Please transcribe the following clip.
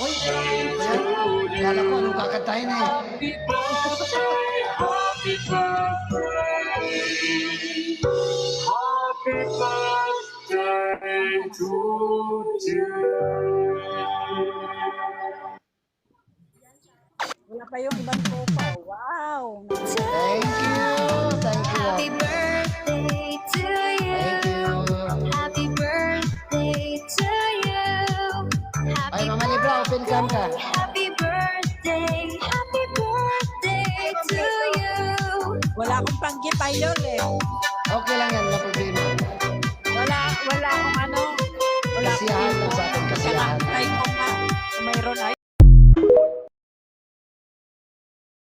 Uy, kala ko anong kakantahin eh. Happy birthday to you. Wala pa yung ibang tropa. Wow! Thank you. Thank you. Happy birthday to you. Thank you. Happy birthday to you. Ay, Happy Mama Libra, open cam ka. Happy birthday to you. Wala akong panggip idol eh. Okay lang yan, no problema. Wala akong ano. Wala Kasiyahan lang sa atin, kasiyahan. Ay, kung mayroon ay.